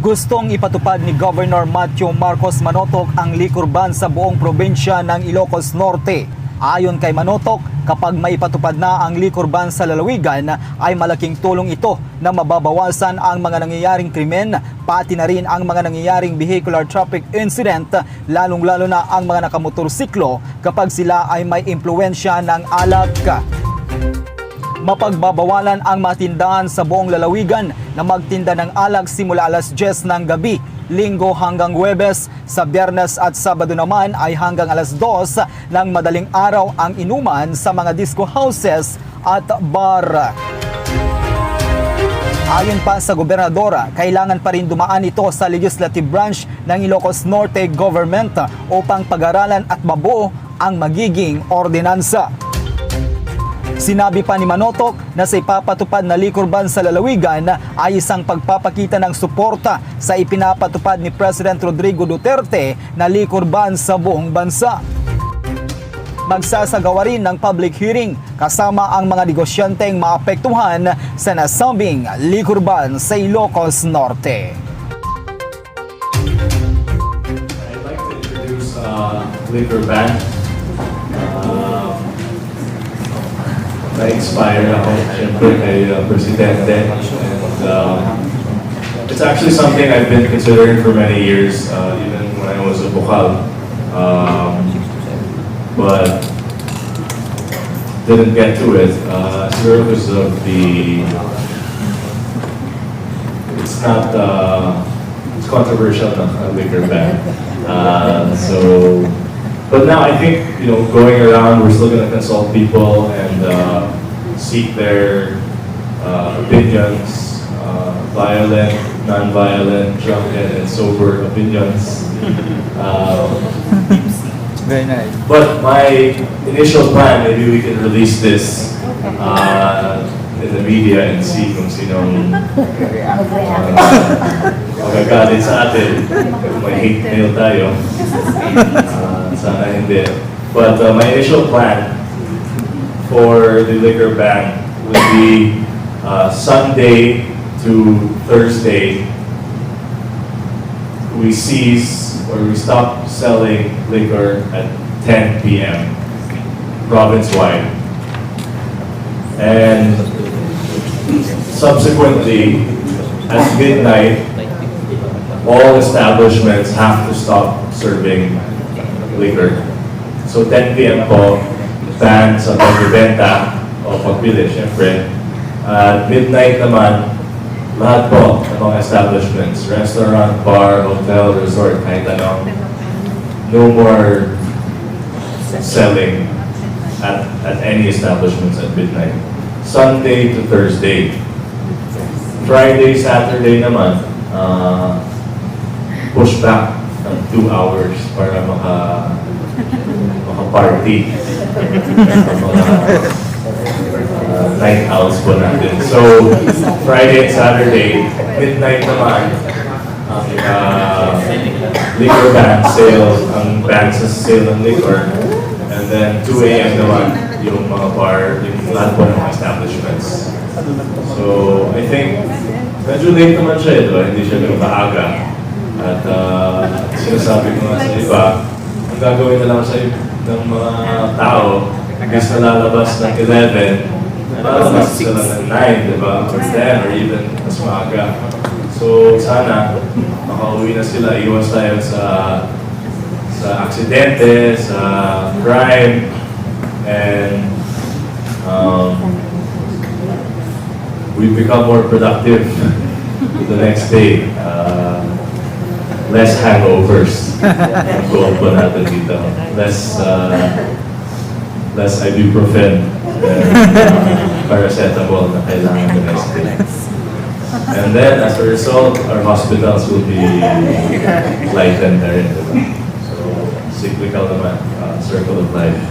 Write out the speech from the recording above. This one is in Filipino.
Gustong ipatupad ni Governor Matthew Marcos Manotoc ang liquor ban sa buong probinsiya ng Ilocos Norte. Ayon kay Manotoc, kapag maipatupad na ang liquor ban sa lalawigan, ay malaking tulong ito na mababawasan ang mga nangyayaring krimen, pati na rin ang mga nangyayaring vehicular traffic incident, lalong-lalo na ang mga nakamotorsiklo kapag sila ay may impluwensiya ng alak. Mapagbabawalan ang matindahan sa buong lalawigan na magtinda ng alak simula alas 10 ng gabi, linggo hanggang Huwebes. Sa Biyernes at Sabado naman ay hanggang alas 2 ng madaling araw ang inuman sa mga disco houses at bar. Ayon pa sa gobernadora, kailangan pa rin dumaan ito sa legislative branch ng Ilocos Norte government upang pag-aralan at mabuo ang magiging ordinansa. Sinabi pa ni Manotoc na sa ipapatupad na liquor ban sa lalawigan ay isang pagpapakita ng suporta sa ipinapatupad ni President Rodrigo Duterte na liquor ban sa buong bansa. Magsasagawa rin ng public hearing kasama ang mga negosyanteng maapektuhan sa nasabing liquor ban sa Ilocos Norte. I'd like to introduce liquor ban. Na-inspire ako siyempre kay Presidente, and it's actually something I've been considering for many years, even when I was a bukal, but didn't get to it because of it's controversial na liquor ban. But now I think, going around, we're still going to consult people and seek their opinions, violent, non-violent, drunken, and sober opinions. Very nice. But my initial plan, maybe we can release this in the media and see kung sinong magagalit sa atin. May hate mail tayo. Sana hindi. But my initial plan for the liquor ban would be Sunday to Thursday. We cease or we stop selling liquor at 10 p.m. province-wide. And subsequently, at midnight, all establishments have to stop serving liquor. So 10 p.m. po, ban sa pagbibenta o pagbili, syempre. Midnight naman, lahat po ng mga establishments, restaurant, bar, hotel, resort, kahit ano, no more selling at any establishments at midnight. Sunday to Thursday. Friday, Saturday naman, push back ng 2 hours para maka-party. Mga night outs po natin. So, Friday and Saturday, midnight naman, ang liquor ban sale, ang ban sa sale ng liquor. And then 2 a.m. naman, yung mga bar, yung lahat po ng mga establishments. So, I think, medyo late naman siya, diba? Hindi siya ganun maaga. At sinasabi ko nga sa iba, ang gagawin na lang sa ng mga tao, is na lalabas ng 11, lalabas sila ng 9, diba? Or 10, or even mas maaga. So sana, makauwi na sila, iwas tayo sa aksidente, sa crime, and we become more productive the next day. Less hangovers. Ang goal po natin dito. Less ibuprofen and paracetamol na kailangan the next day. And then, as a result, our hospitals will be lightened na rin. So, cyclical naman, circle of life.